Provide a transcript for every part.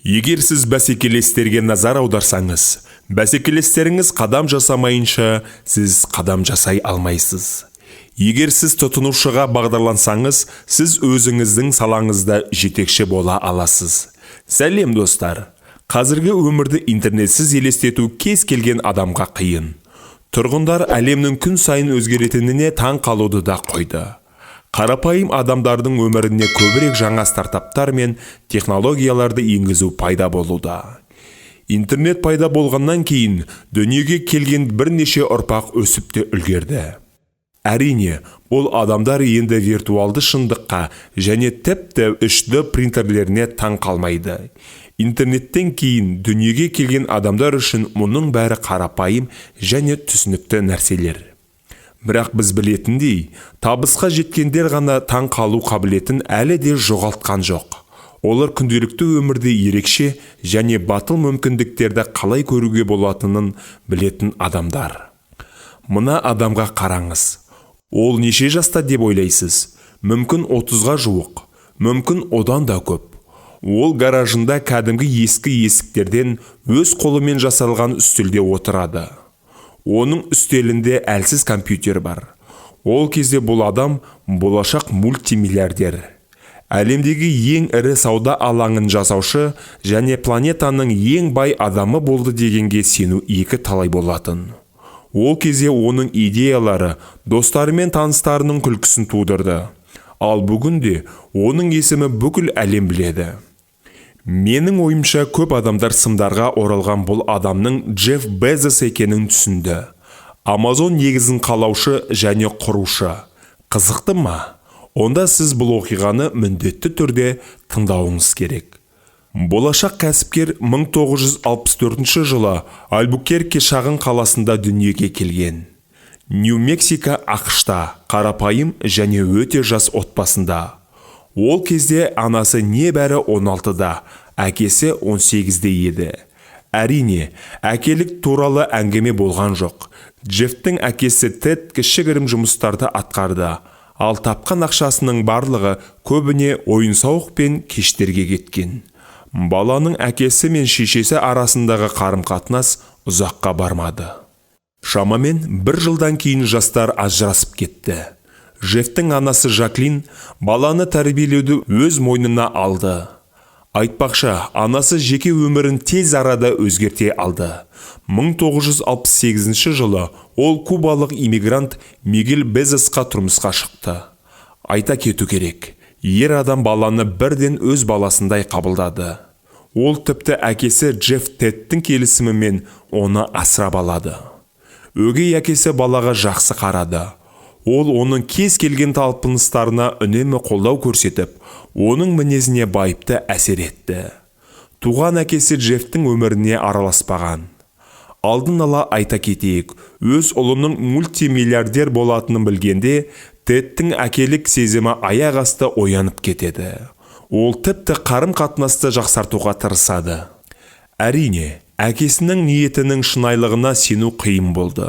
Егер сіз бәсекелестерге назар аударсаңыз, бәсекелестеріңіз қадам жасамайынша, сіз қадам жасай алмайсыз. Егер сіз тұтынушыға бағдарлансаңыз, сіз өзіңіздің салаңызда жетекші бола аласыз. Сәлем достар! Қазіргі өмірді интернетсіз елестету кез келген адамға қиын. Тұрғындар әлемнің күн сайын өзгеретініне таң қалуды да қойды. Қарапайым адамдардың өміріне көбірек жаңа стартаптар мен технологияларды енгізу пайда болуда. Интернет пайда болғаннан кейін дүниеге келген бірнеше ұрпақ өсіп те үлгерді. Әрине, бұл адамдар енді виртуалды шындыққа және тіпті 3D принтерлеріне таң қалмайды. Интернеттен кейін дүниеге келген адамдар үшін мұның бәрі қарапайым және түсінікті нәрселер. Бірақ біз білетіндей, табысқа жеткендер ғана таң қалу қабілетін әлі де жоғалтқан жоқ. Олар күнделікті өмірде ерекше және батыл мүмкіндіктерді қалай көруге болатынын білетін адамдар. Мына адамға қараңыз. Ол неше жаста деп ойлайсыз? Мүмкін 30-ға жуық, мүмкін одан да көп. Ол гаражында кәдімгі ескі есіктерден өз қолымен жасалған үстелде отырады. Оның үстелінде әлсіз компьютер бар. Ол кезде бұл адам болашақ мультимиллиардер. Әлемдегі ең ірі сауда алаңын жасаушы және планетаның ең бай адамы болды дегенге сену екі талай болатын. Ол кезде оның идеялары достары мен таныстарының күлкісін тудырды. Ал бүгінде оның есімі бүкіл әлем біледі. Менің ойымша көп адамдар сымдарға оралған бұл адамның Джефф Безос екенін түсінді. Amazon негізін қалаушы және құрушы. Қызықты ма? Онда сіз бұл оқиғаны міндетті түрде тыңдауыңыз керек. Болашақ кәсіпкер 1964 жылы Альбукерке шағын қаласында дүниеге келген. Нью-Мексико ақшта, қарапайым және өте жас отбасында. Ол кезде анасы небәрі 16-да, әкесі 18-де еді. Әрине, әкелік туралы әңгіме болған жоқ. Джеффтің әкесі Тед кішігірім жұмыстарды атқарды, ал тапқан ақшасының барлығы көбіне ойын-сауық пен кештерге кеткен. Баланың әкесі мен шешесі арасындағы қарым-қатынас ұзаққа бармады. Шамамен 1 жылдан кейін жастар ажырасып кетті. Джеффтің анасы Жаклин баланы тәрбиелеуді өз мойнына алды. Айтпақшы, анасы жеке өмірін тез арада өзгерте алды. 1968 жылы ол кубалық иммигрант Мигель Безосқа тұрмысқа шықты. Айта кету керек, ер адам баланы бірден өз баласындай қабылдады. Ол тіпті әкесі Джефф Тедтің келісімімен оны асырап алады. Өгей әкесі балаға жақсы қарады. Ол оның кез келген талпыныстарына үнемі қолдау көрсетіп, оның мінезіне байыпты әсер етті. Туған әкесі Джеффтің өміріне араласпаған. Алдын ала айта кетейік, өз ұлының мультимиллиардер болатынын білгенде, Тедтің әкелік сезімі аяқ асты оянып кетеді. Ол тіпті қарым-қатынасты жақсартуға тырысады. Әрине, әкесінің ниетінің шынайылығына сену қиын болды.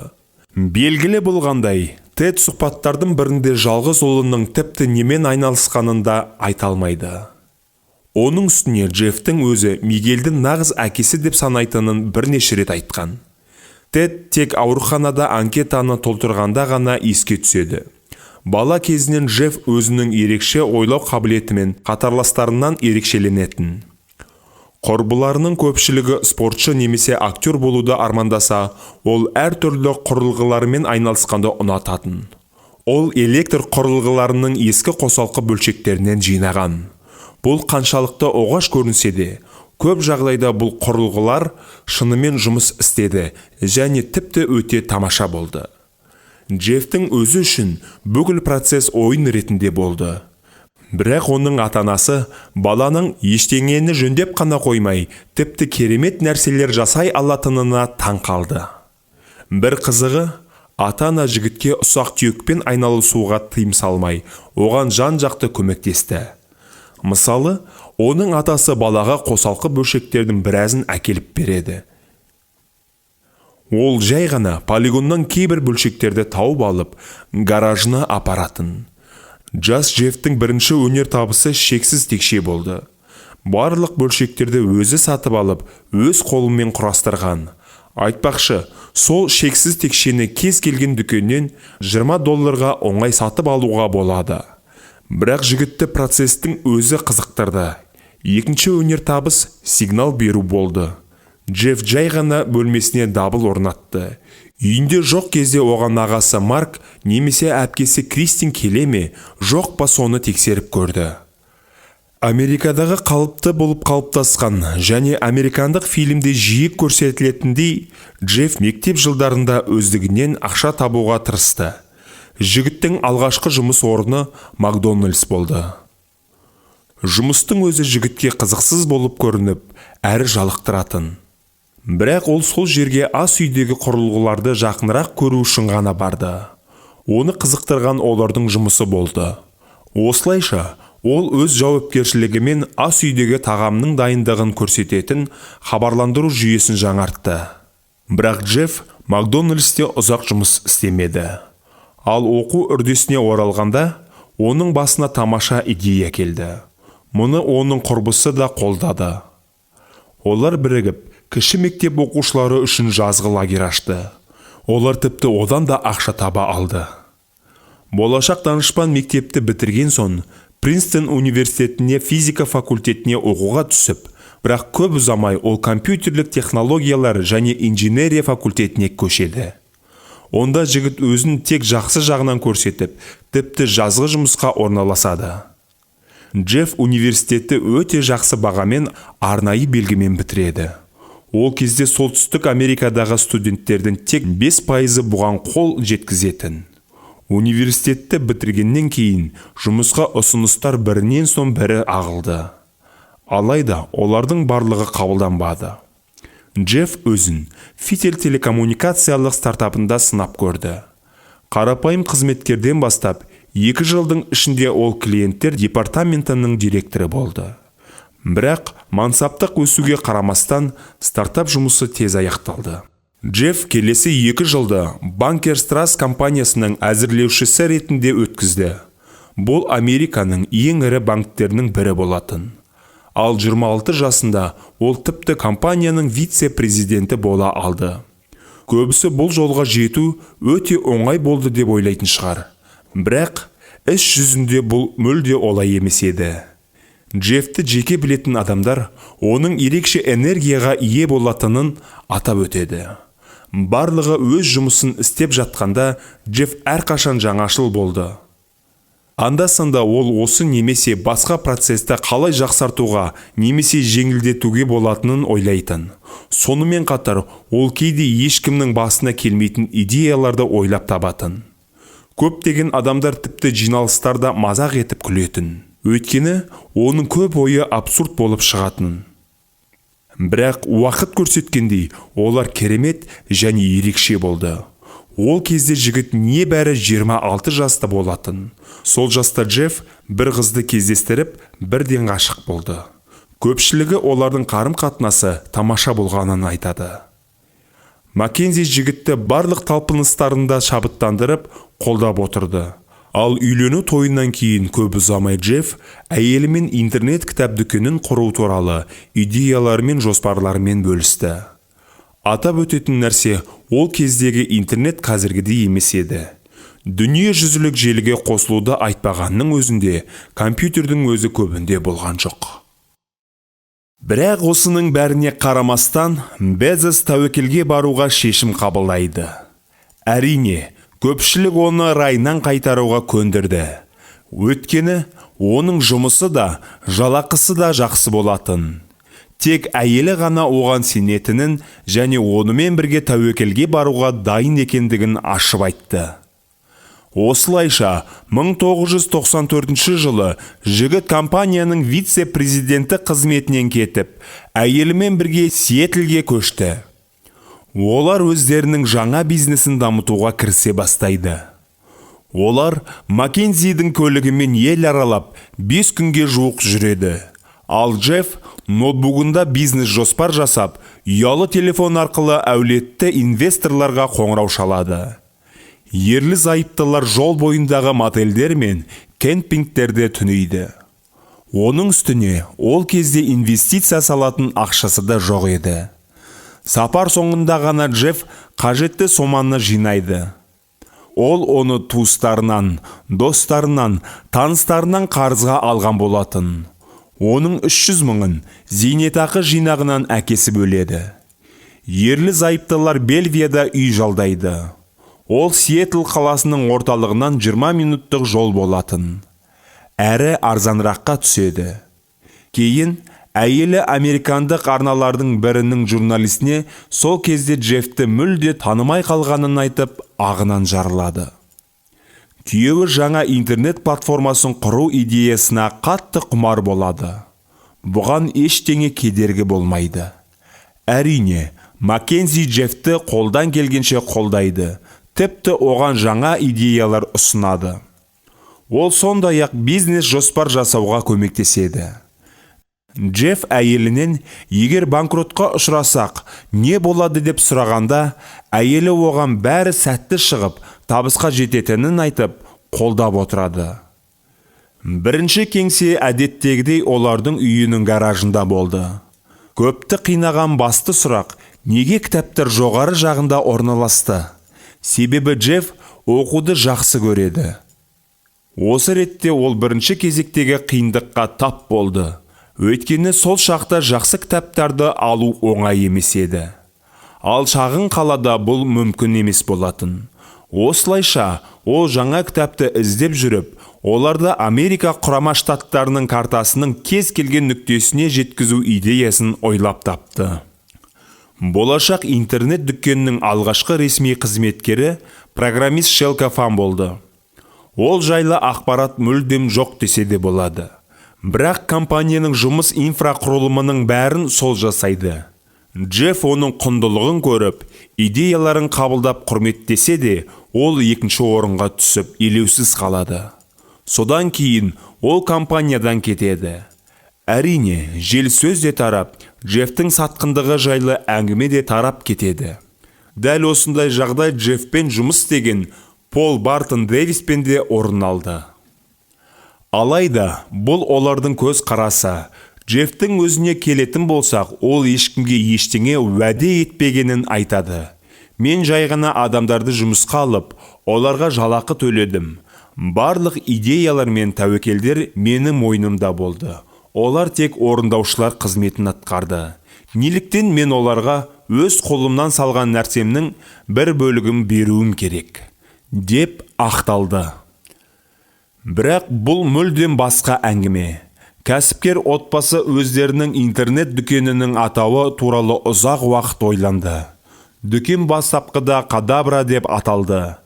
Белгілі болғандай, Тед сұхбаттардың бірінде жалғыз ұлының тіпті немен айналысқанын да айта алмайды. Оның үстіне Джеффтің өзі Мигельді нағыз әкесі деп санайтынын бірнеше рет айтқан. Тед тек ауруханада анкетаны толтырғанда ғана еске түседі. Бала кезінен Джефф өзінің ерекше ойлау қабілетімен қатарластарынан ерекшеленетін. Құрбыларының көпшілігі спортшы немесе актер болуды армандаса, ол әртүрлі құрылғылармен айналысқанды ұнататын. Ол электр құрылғыларының ескі қосалқы бөлшектерінен жинаған. Бұл қаншалықты оғаш көрінсе де, көп жағдайда бұл құрылғылар шынымен жұмыс істеді және тіпті өте тамаша болды. Джеффтің өзі үшін бүкіл процесс ойын ретінде болды. Бірақ оның ата-анасы баланың ештеңені жөндеп қана қоймай, тіпті керемет нәрселер жасай алатынына таң қалды. Бір қызығы, ата-ана жігітке ұсақ түйекпен айналысуға тыйым салмай, оған жан-жақты көмектесті. Мысалы, оның атасы балаға қосалқы бөлшектердің біразын әкеліп береді. Ол жай ғана полигоннан кейбір бөлшектерді тауып алып, гаражына апаратын. Жас Джеффтің бірінші өнер табысы шексіз текше болды. Барлық бөлшектерді өзі сатып алып, өз қолымен құрастырған. Айтпақшы, сол шексіз текшені кез келген дүкеннен $20 оңай сатып алуға болады. Бірақ жігітті процестің өзі қызықтырды. Екінші өнертабыс сигнал беру болды. Джефф жай ғана бөлмесіне дабыл орнатты. Үйінде жоқ кезде оған ағасы Марк немесе әпкесі Кристин келе ме, жоқ па соны тексеріп көрді. Америкадағы қалыпты болып қалыптасқан және американдық фильмде жиі көрсетілетіндей, Джефф мектеп жылдарында өздігінен ақша табуға тырысты. Жігіттің алғашқы жұмыс орны Макдональдс болды. Жұмыстың өзі жігітке қызықсыз болып көрініп, әрі жалықтыратын. Бірақ ол сол жерге ас үйдегі құрылғыларды жақынырақ көру үшін ғана барды. Оны қызықтырған олардың жұмысы болды. Осылайша, ол өз жауапкершілігімен ас үйдегі тағамның дайындығын көрсететін хабарландыру жүйесін жаңартты. Бірақ Джефф Макдональдсте ұзақ жұмыс істемеді. Ал оқу үрдісіне оралғанда, оның басына тамаша идея келді. Мұны оның құрбысы да қолдады. Олар бірігіп, кіші мектеп оқушылары үшін жазғы лагерь ашты. Олар тіпті одан да ақша таба алды. Болашақ данышпан мектепті бітірген соң, Принстон университетіне физика факультетіне оқуға түсіп, бірақ көп ұзамай ол компьютерлік технологиялар және инженерия факультетіне көшеді. Онда жігіт өзін тек жақсы жағынан көрсетіп, тіпті жазғы жұмысқа орналасады. Джефф университетті өте жақсы бағамен арнайы белгімен бітіреді. Ол кезде солтүстік Америкадағы студенттердің тек 5% бұған қол жеткізетін. Университетті бітіргеннен кейін жұмысқа ұсыныстар бірінен соң бірі ағылды. Алайда олардың барлығы қабылданбады. Джефф өзін Фител телекоммуникациялық стартапында сынап көрді. Қарапайым қызметкерден бастап, 2 жылдың ішінде ол клиенттер департаментінің директоры болды. Бірақ мансаптық өсуге қарамастан стартап жұмысы тез аяқталды. Джефф келесі 2 жылды Банкерс Трас компаниясының әзірлеушісі ретінде өткізді. Бұл Американың ең ірі банктерінің бірі болатын. Ал 26 жасында ол тіпті компанияның вице-президенті бола алды. Көбісі бұл жолға жету өте оңай болды деп ойлайтын шығар. Бірақ іс жүзінде бұл мүлде олай емес еді. Джеффті жеке білетін адамдар оның ерекше энергияға ие болатынын атап өтеді. Барлығы өз жұмысын істеп жатқанда Джефф әрқашан жаңашыл болды. Анда-санда ол осы немесе басқа процесті қалай жақсартуға немесе жеңілдетуге болатынын ойлайтын. Сонымен қатар ол кейде ешкімнің басына келмейтін идеяларды ойлап табатын. Көптеген адамдар тіпті жиналыстарда мазақ етіп күлетін. Өйткені оның көп ойы абсурд болып шығатын. Бірақ уақыт көрсеткендей, олар керемет және ерекше болды. Ол кезде жігіт небәрі 26 жаста болатын. Сол жаста Джефф бір қызды кездестіріп, бірден ғашық болды. Көпшілігі олардың қарым-қатынасы тамаша болғанын айтады. Маккензи жігітті барлық талпыныстарында шабыттандырып, қолдап отырды. Ал үйлену тойынан кейін көп ұзамай Джефф әйелімен интернет кітап дүкенін құру туралы идеяларымен жоспарларымен бөлісті. Атап өтетін нәрсе, ол кездегі интернет қазіргідей емес еді. Дүние жүзілік желіге қосылуды айтпағанның өзінде компьютердің өзі көбінде болған жоқ. Бірақ осының бәріне қарамастан, Безос тәуекелге баруға шешім қабылдайды. Әрине, көпшілік оны райынан қайтаруға көндірді. Өйткені оның жұмысы да, жалақысы да жақсы болатын. Тек әйелі ғана оған сенетінін және онымен бірге тәуекелге баруға дайын екендігін ашып айтты. Осылайша 1994 жылы жігіт компанияның вице-президенті қызметінен кетіп, әйелімен бірге Сиэтлге көшті. Олар өздерінің жаңа бизнесін дамытуға кірісе бастайды. Олар Маккензидің көлігімен ел аралап 5 күнге жуық жүреді. Ал Джефф ноутбугында бизнес жоспар жасап, ұялы телефон арқылы әулетті инвесторларға қоңырау шалады. Ерлі зайыптылар жол бойындағы мотельдер мен кемпингтерде түнейді. Оның үстіне ол кезде инвестиция салатын ақшасы да жоқ еді. Сапар соңында ғана Джефф қажетті соманы жинайды. Ол оны туыстарынан, достарынан, таныстарынан қарызға алған болатын. Оның 300 мыңын зейнетақы жинағынан әкесі бөледі. Ерлі зайыптылар Бельвияда үй жалдайды. Ол Сиэтл қаласының орталығынан 20 минуттық жол болатын. Әрі арзаныраққа түседі. Кейін әйелі американдық арналардың бірінің журналистіне сол кезде Джеффті мүлде танымай қалғанын айтып, ағынан жарылады. Күйеуі жаңа интернет платформасын құру идеясына қатты құмар болады. Бұған ештеңе кедергі болмайды. Әрине, Маккензи Джеффті қолдан келгенше қолдайды. Тіпті оған жаңа идеялар ұсынады. Ол сондай-ақ бизнес жоспар жасауға көмектеседі. Джефф әйелінен, егер банкротқа ұшырасақ, не болады деп сұрағанда, әйелі оған бәрі сәтті шығып, табысқа жететінін айтып, қолдап отырады. Бірінші кеңсе әдеттегідей олардың үйінің гаражында болды. Көпті қинаған басты сұрақ, неге кітаптар жоғары жағында орналасты? Себебі Джефф оқуды жақсы көреді. Осы ретте ол бірінші кезектегі қиындыққа тап болды. Өйткені сол шақта жақсы кітаптарды алу оңай емес еді. Ал шағын қалада бұл мүмкін емес болатын. Осылайша, ол жаңа кітапты іздеп жүріп, оларды Америка құрама штаттарының картасының кез келген нүктесіне жеткізу идеясын ойлап тапты. Болашақ интернет дүкенінің алғашқы ресми қызметкері программист Шелка Фан болды. Ол жайлы ақпарат мүлдем жоқ десе де болады. Бірақ компанияның жұмыс инфрақұрылымының бәрін сол жасайды. Джефф оның құндылығын көріп, идеяларын қабылдап құрметтесе де, ол екінші орынға түсіп, елеусіз қалады. Содан кейін ол компаниядан кетеді. Әрине, жел сөз де тарап, Джеффтің сатқындығы жайлы әңгіме де тарап кетеді. Дәл осындай жағдай Джеффпен жұмыс істеген Пол Бартон Дэвиспен де орын алды. Алайда, бұл олардың көз қарасы. Джеффтің өзіне келетін болсақ, ол ешкімге ештеңе уәде етпегенін айтады. Мен жай ғана адамдарды жұмысқа алып, оларға жалақы төледім. Барлық идеялар мен тәуекелдер менің мойнымда болды. Олар тек орындаушылар қызметін атқарды. Неліктен мен оларға өз қолымнан салған нәрсемнің бір бөлігін беруім керек, деп ақталды. Бірақ бұл мүлдем басқа әңгіме. Кәсіпкер отбасы өздерінің интернет дүкенінің атауы туралы ұзақ уақыт ойланды. Дүкен бастапқыда Кадабра деп аталды.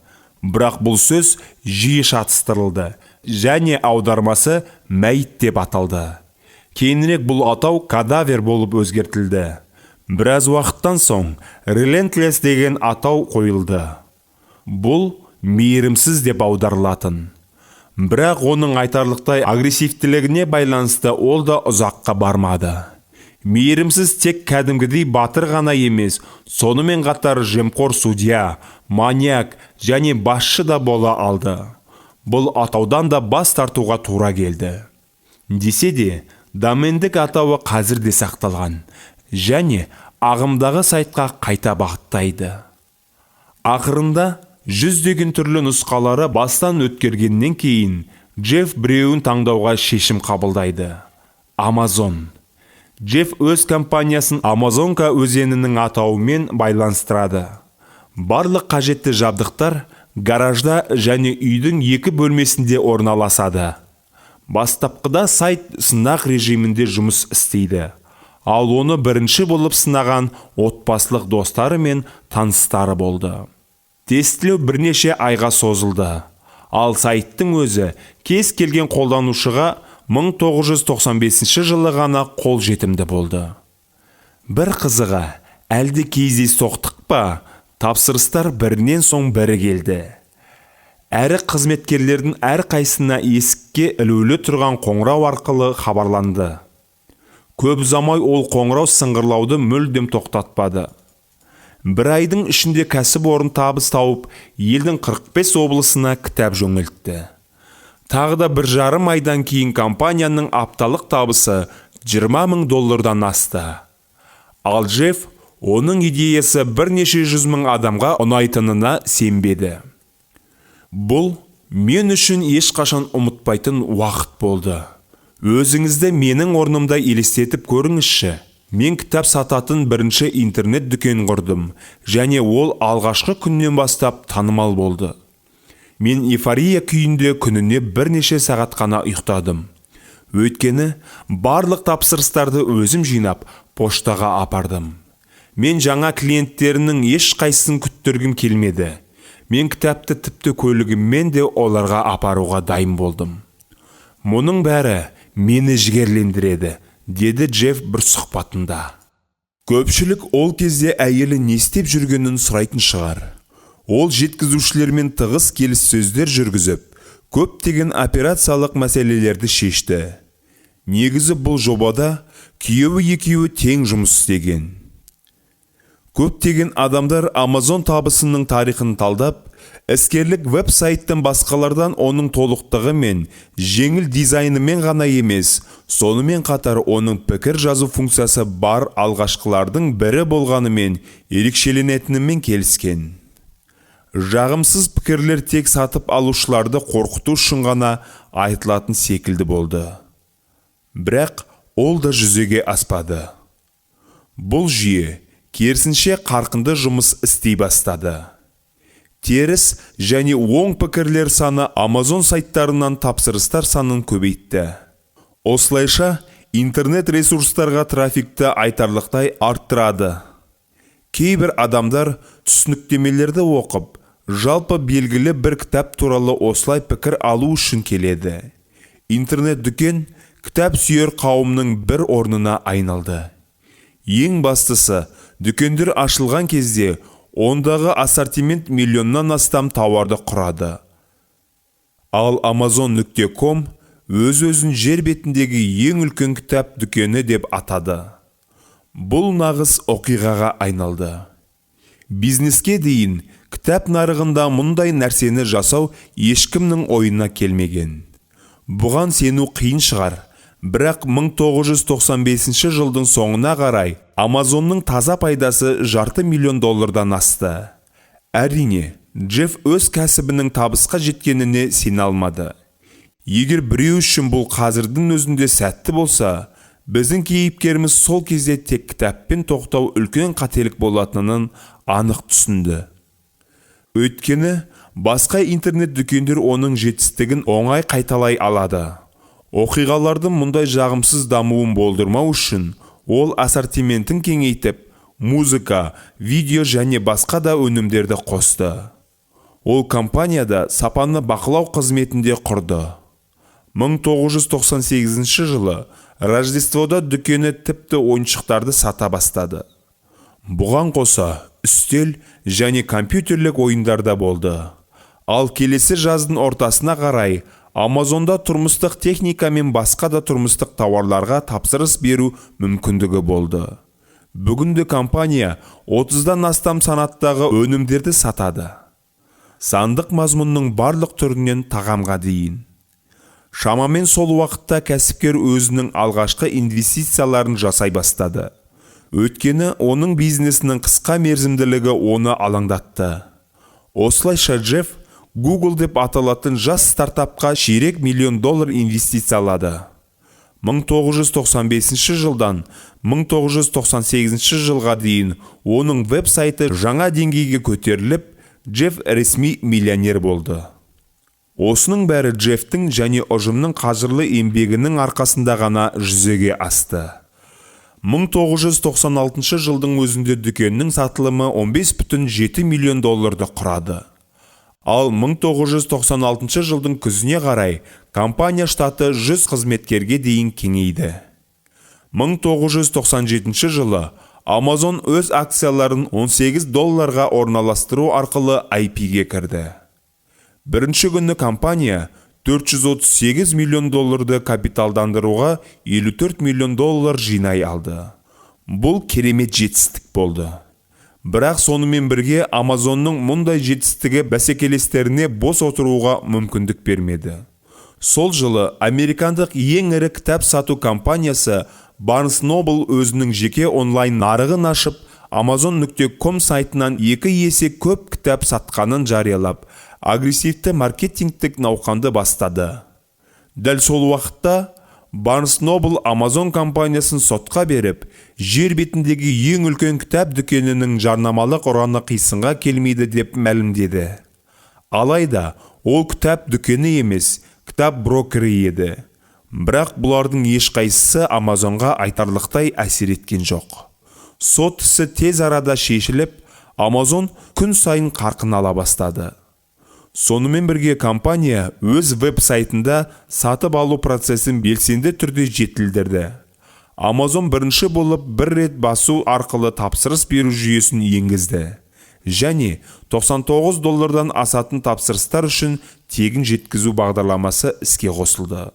Бірақ бұл сөз жиі шатыстырылды және аудармасы мәйіт деп аталды. Кейінірек бұл атау Кадавер болып өзгертілді. Біраз уақыттан соң Relentless деген атау қойылды. Бұл мейірімсіз деп аударылатын. Бірақ оның айтарлықтай агрессивтілігіне байланысты ол да ұзаққа бармады. Мейірімсіз тек кәдімгідей батыр ғана емес, сонымен қатар жемқор судья, маньяк және басшы да бола алды. Бұл атаудан да бас тартуға тура келді. Десе де, домендік атауы қазір де сақталған және ағымдағы сайтқа қайта бағыттайды. Ақырында жүздеген түрлі нұсқалары бастан өткергеннен кейін Джефф біреуін таңдауға шешім қабылдайды. Amazon. Джефф өз компаниясын Амазонка өзенінің атауымен байланыстырады. Барлық қажетті жабдықтар гаражда және үйдің екі бөлмесінде орналасады. Бастапқыда сайт сынақ режимінде жұмыс істейді. Ал оны бірінші болып сынаған отбасылық достары мен таныстары болды. Тестілеу бірнеше айға созылды. Ал сайттың өзі кез келген қолданушыға 1995 жылы ғана қол жетімді болды. Бір қызығы, әлде кездейсоқтық па, тапсырыстар бірінен соң бірі келді. Әрі қызметкерлердің әр қайсына есікке ілулі тұрған қоңырау арқылы хабарланды. Көп ұзамай ол қоңырау сыңғырлауды мүлдем тоқтатпады. Бір айдың ішінде кәсіпорын табыс тауып, елдің 45 облысына кітап жөнелтті. Тағы да 1,5 айдан кейін компанияның апталық табысы $20,000 асты. Ал Джефф оның идеясы бірнеше 100,000 адамға ұнайтынына сенбеді. Бұл мен үшін ешқашан ұмытпайтын уақыт болды. Өзіңізді менің орнымда елестетіп көріңізші. Мен кітап сататын бірінші интернет дүкен құрдым, және ол алғашқы күннен бастап танымал болды. Мен эйфория күйінде күніне бірнеше сағат қана ұйықтадым. Өйткені барлық тапсырыстарды өзім жинап, поштаға апардым. Мен жаңа клиенттерінің ешқайсысын күттіргім келмеді. Мен кітапты тіпті көлігіммен де оларға апаруға дайын болдым. Мұның бәрі мені жігерлендіреді, деді Джефф бір сұхбатында. Көпшілік ол кезде әйелі не істеп жүргенін сұрайтын шығар. Ол жеткізушілермен тығыз келіссөздер жүргізіп, көптеген операциялық мәселелерді шешті. Негізі бұл жобада күйеуі екеуі тең жұмыс істеген. Көптеген адамдар Amazon табысының тарихын талдап, іскерлік веб-сайттың басқалардан оның толықтығы мен жеңіл дизайнымен ғана емес, сонымен қатар оның пікір жазу функциясы бар алғашқылардың бірі болғанымен ерекшеленетінімен келіскен. Жағымсыз пікірлер тек сатып алушыларды қорқыту үшін ғана айтылатын секілді болды. Бірақ ол да жүзеге аспады. Бұл жүйе керісінше қарқынды жұмыс істей бастады. Теріс және оң пікірлер саны Amazon сайттарынан тапсырыстар санын көбейтті. Осылайша, интернет ресурстарға трафикті айтарлықтай арттырады. Кейбір адамдар түсініктемелерді оқып, жалпы белгілі бір кітап туралы осылай пікір алу үшін келеді. Интернет дүкен кітап сүйер қауымның бір орнына айналды. Ең бастысы, дүкендер ашылған кезде ондағы ассортимент миллионнан астам тауарды құрады. Ал Amazon.com өз-өзін жер бетіндегі ең үлкен кітап дүкені деп атады. Бұл нағыз оқиғаға айналды. Бизнеске дейін кітап нарығында мұндай нәрсені жасау ешкімнің ойына келмеген. Бұған сену қиын шығар. Бірақ 1995 жылдың соңына қарай Amazonның таза пайдасы $500,000,000 асты. Әрине, Джефф өз кәсібінің табысқа жеткеніне сене алмады. Егер біреу үшін бұл қазірдің өзінде сәтті болса, біздің кейіпкеріміз сол кезде тек кітаппен тоқтау үлкен қателік болатынын анық түсінді. Өйткені, басқа интернет дүкендер оның жетістігін оңай қайталай алады. Оқиғалардың мұндай жағымсыз дамуын болдырмау үшін, ол ассортиментін кеңейтіп, музыка, видео және басқа да өнімдерді қосты. Ол компанияда сапаны бақылау қызметінде құрды. 1998 жылы Рождествода дүкені тіпті ойыншықтарды сата бастады. Бұған қоса, үстел және компьютерлік ойындарда болды. Ал келесі жаздың ортасына қарай, Amazonда тұрмыстық техника мен басқа да тұрмыстық тауарларға тапсырыс беру мүмкіндігі болды. Бүгінде компания 30-дан астам санаттағы өнімдерді сатады. Сандық мазмұнның барлық түрінен тағамға дейін. Шамамен сол уақытта кәсіпкер өзінің алғашқы инвестицияларын жасай бастады. Өйткені оның бизнесінің қысқа мерзімділігі оны алаңдатты. Осылайша Джефф Google деп аталатын жас стартапқа $250,000,000 инвестициялады. 1995 жылдан 1998 жылға дейін оның веб-сайты жаңа деңгейге көтеріліп, Джефф ресми миллионер болды. Осының бәрі Джеффтің және ұжымның қажырлы еңбегінің арқасында ғана жүзеге асты. 1996 жылдың өзінде дүкеннің сатылымы $15,7 миллион құрады. Ал 1996 жылдың күзіне қарай компания штаты 100 қызметкерге дейін кеңейді. 1997 жылы Amazon өз акцияларын $18 орналастыру арқылы IPO-ге кірді. Бірінші күні компания $438 миллион капиталдандыруға $54 миллион жинай алды. Бұл керемет жетістік болды. Бірақ сонымен бірге Amazonның мұндай жетістігі бәсекелестеріне бос отыруға мүмкіндік бермеді. Сол жылы американдық ең ірі кітап сату компаниясы Barnes Noble өзінің жеке онлайн нарығын ашып, Amazon.com сайтынан 2 есе көп кітап сатқанын жариялап, агрессивті маркетингтік науқанды бастады. Дәл сол уақытта Barnes Noble Amazon компаниясын сотқа беріп, жер бетіндегі ең үлкен кітап дүкенінің жарнамалық ұраны қисынға келмейді деп мәлімдеді. Алайда, ол кітап дүкені емес, кітап брокері еді. Бірақ бұлардың ешқайсысы Amazonға айтарлықтай әсер еткен жоқ. Сот ісі тез арада шешіліп, Amazon күн сайын қарқын ала бастады. Сонымен бірге компания өз веб-сайтында сатып алу процесін белсенді түрде жетілдірді. Amazon бірінші болып бір рет басу арқылы тапсырыс беру жүйесін енгізді. Және $99 асатын тапсырыстар үшін тегін жеткізу бағдарламасы іске қосылды.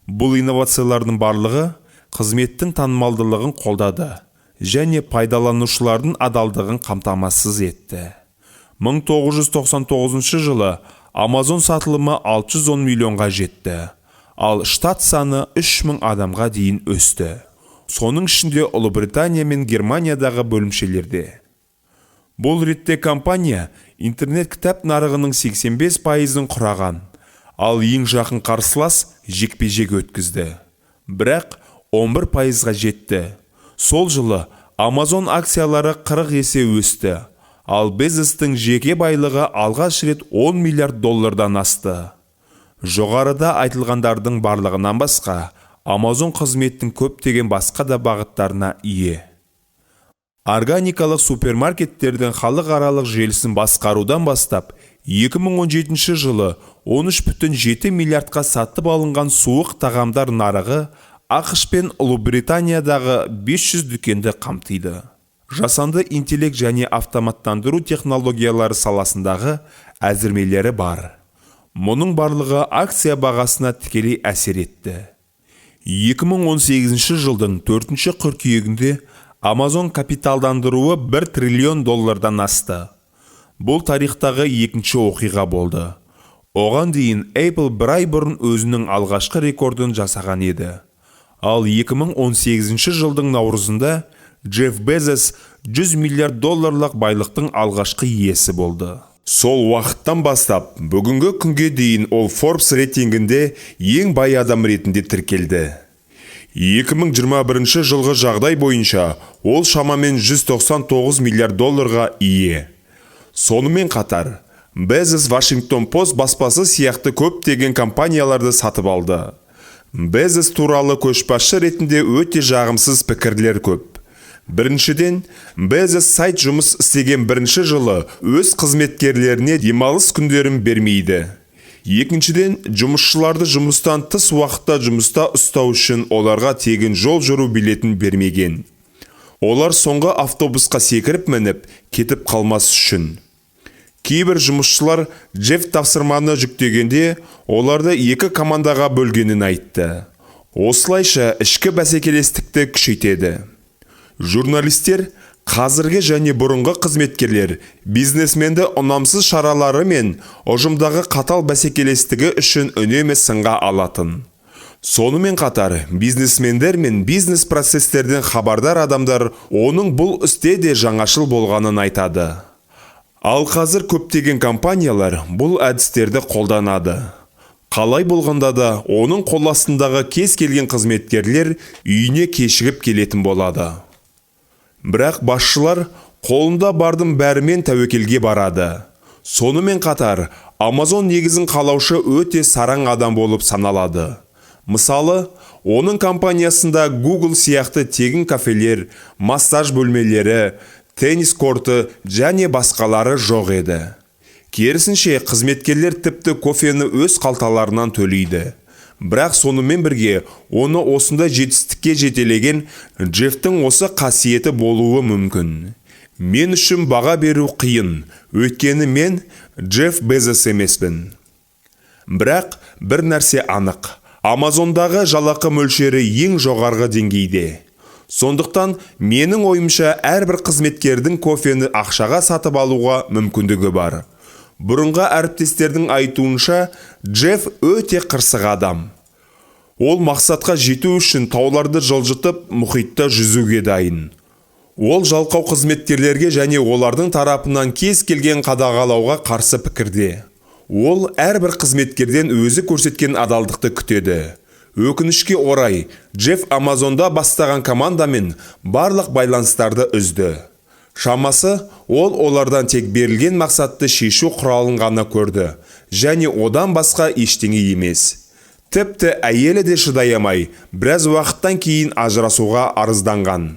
Бұл инновациялардың барлығы қызметтің танымалдылығын қолдады және пайдаланушылардың адалдығын қамтамасыз етті. 1999 жылы Amazon сатылымы 610 миллионға жетті, ал штат саны 3000 адамға дейін өсті. Соның ішінде Ұлыбритания мен Германиядағы бөлімшелерде. Бұл ретте компания интернет кітап нарығының 85%-ын құраған, ал ең жақын қарсылас жекпе-жек өткізді. Бірақ 11%-ға жетті. Сол жылы Amazon акциялары 40 есе өсті, ал Безостың жеке байлығы алғаш рет $10 миллиард асты. Жоғарыда айтылғандардың барлығынан басқа, Amazon қызметтің көптеген басқа да бағыттарына ие. Органикалық супермаркеттердің халықаралық желісін басқарудан бастап, 2017 жылы 13,7 миллиардқа сатып алынған суық тағамдар нарығы ақш пен Ұлыбританиядағы 500 дүкенді қамтиды. Жасанды интеллект және автоматтандыру технологиялары саласындағы әзірмелері бар. Мұның барлығы акция бағасына тікелей әсер етті. 2018 жылдың 4 қыркүйегінде Amazon капиталдандыруы $1 триллион асты. Бұл тарихтағы екінші оқиға болды. Оған дейін Apple бір ай бұрын өзінің алғашқы рекордын жасаған еді. Ал 2018 жылдың наурызында Джефф Безос $100 миллиард байлықтың алғашқы иесі болды. Сол уақыттан бастап, бүгінгі күнге дейін ол Forbes рейтингінде ең бай адам ретінде тіркелді. 2021 жылғы жағдай бойынша ол шамамен $199 миллиард ие. Сонымен қатар, Безос Washington Post баспасы сияқты көптеген компанияларды сатып алды. Безос туралы көшбасшы ретінде өте жағымсыз пікірлер көп. Біріншіден, Безос сайт жұмыс істеген бірінші жылы өз қызметкерлеріне демалыс күндерін бермейді. Екіншіден, жұмысшыларды жұмыстан тыс уақытта жұмыста ұстау үшін оларға тегін жол жүру билетін бермеген. Олар соңғы автобусқа секіріп мініп, кетіп қалмас үшін. Кейбір жұмысшылар Джефф тапсырманы жүктегенде оларды 2 командаға бөлгенін айтты. Осылайша ішкі бәсекелестікті күшейтеді. Журналистер, қазіргі және бұрынғы қызметкерлер бизнесменді ұнамсыз шаралары мен ұжымдағы қатал бәсекелестігі үшін үнемі сынға алатын. Сонымен қатар, бизнесмендер мен бизнес процестерден хабардар адамдар оның бұл істе де жаңашыл болғанын айтады. Ал қазір көптеген компаниялар бұл әдістерді қолданады. Қалай болғанда да оның қол астындағы кез келген қызметкерлер үйіне кешігіп келетін болады. Бірақ басшылар қолында бардың бәрімен тәуекелге барады. Сонымен қатар, Amazon негізін қалаушы өте сараң адам болып саналады. Мысалы, оның компаниясында Google сияқты тегін кафелер, массаж бөлмелері, теннис корты және басқалары жоқ еді. Керісінше, қызметкерлер тіпті кофені өз қалталарынан төлейді. Бірақ сонымен бірге, оны осында жетістікке жетелеген Джеффтің осы қасиеті болуы мүмкін. Мен үшін баға беру қиын, өйткені мен Джефф Безос емеспін. Бірақ бір нәрсе анық. Амазондағы жалақы мөлшері ең жоғарғы деңгейде. Сондықтан менің ойымша әрбір қызметкердің кофені ақшаға сатып алуға мүмкіндігі бар. Бұрынғы әріптестердің айтуынша, Джефф өте қырсық адам. Ол мақсатқа жету үшін тауларды жылжытып, мұхитта жүзуге дайын. Ол жалқау қызметкерлерге және олардың тарапынан кез келген қадағалауға қарсы пікірде. Ол әрбір қызметкерден өзі көрсеткен адалдықты күтеді. Өкінішке орай, Джефф Амазонда бастаған командамен барлық байланыстарды үзді. Шамасы, ол олардан тек берілген мақсатты шешу құралын ғана көрді, және одан басқа ештеңе емес. Тіпті әйелі де шыдай алмай, біраз уақыттан кейін ажырасуға арызданған.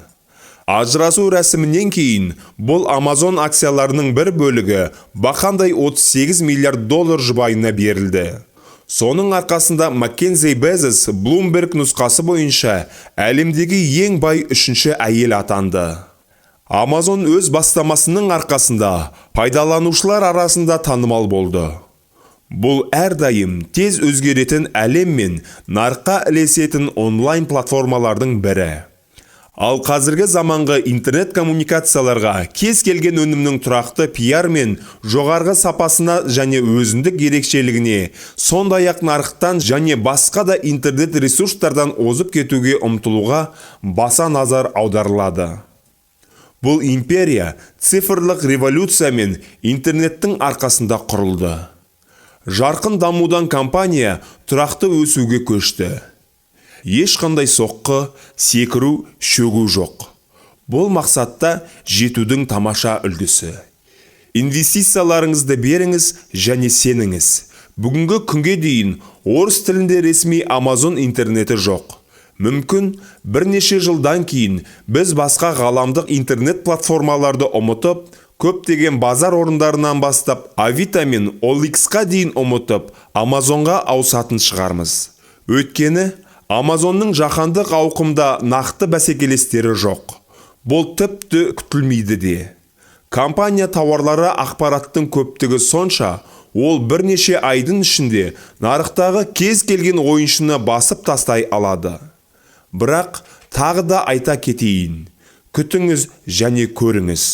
Ажырасу рәсімінен кейін бұл Amazon акцияларының бір бөлігі бақандай $38 миллиард жұбайына берілді. Соның арқасында Маккензи Безос Bloomberg нұсқасы бойынша әлемдегі ең бай үшінші әйел атанды. Amazon өз бастамасының арқасында пайдаланушылар арасында танымал болды. Бұл әрдайым тез өзгеретін әлем мен нарыққа ілесетін онлайн платформалардың бірі. Ал қазіргі заманғы интернет коммуникацияларға кез келген өнімнің тұрақты пиар мен жоғарғы сапасына және өзіндік ерекшелігіне, сондай-ақ нарықтан және басқа да интернет ресурстардан озып кетуге ұмтылуға баса назар аударылады. Бұл империя цифрлық революция мен интернеттің арқасында құрылды. Жарқын дамудан компания тұрақты өсуге көшті. Ешқандай соққы, секіру, шөгу жоқ. Бұл мақсатта жетудің тамаша үлгісі. Инвестицияларыңызды беріңіз және сеніңіз. Бүгінгі күнге дейін орыс тілінде ресми Amazon интернеті жоқ. Мүмкін бірнеше жылдан кейін біз басқа ғаламдық интернет платформаларды ұмытып, көптеген базар орындарынан бастап Авито мен OLX-қа дейін ұмытып, Amazonға ауысатын шығармыз. Өйткені Amazonның жаһандық ауқымда нақты бәсекелестері жоқ. Бұл тіпті күтілмейді де. Компания тауарлары ақпараттың көптігі сонша, ол бірнеше айдың ішінде нарықтағы кез келген ойыншыны басып тастай алады. Бірақ тағы да айта кетейін. Күтіңіз және көріңіз.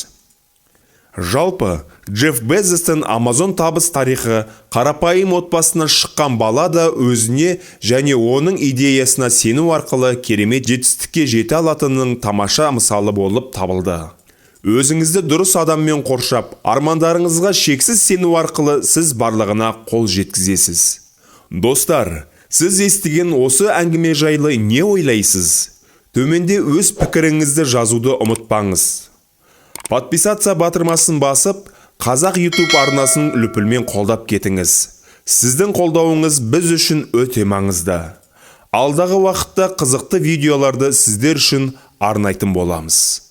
Жалпы, Джефф Безостың Amazon табыс тарихы қарапайым отбасынан шыққан бала да өзіне және оның идеясына сену арқылы керемет жетістікке жете алатынының тамаша мысалы болып табылды. Өзіңізді дұрыс адаммен қоршап, армандарыңызға шексіз сену арқылы сіз барлығына қол жеткізесіз. Достар, сіз естіген осы әңгіме жайлы не ойлайсыз? Төменде өз пікіріңізді жазуды ұмытпаңыз. Подписаться батырмасын басып, Қазақ YouTube арнасын үлпілмен қолдап кетіңіз. Сіздің қолдауыңыз біз үшін өте маңызды. Алдағы уақытта қызықты видеоларды сіздер үшін арнайтын боламыз.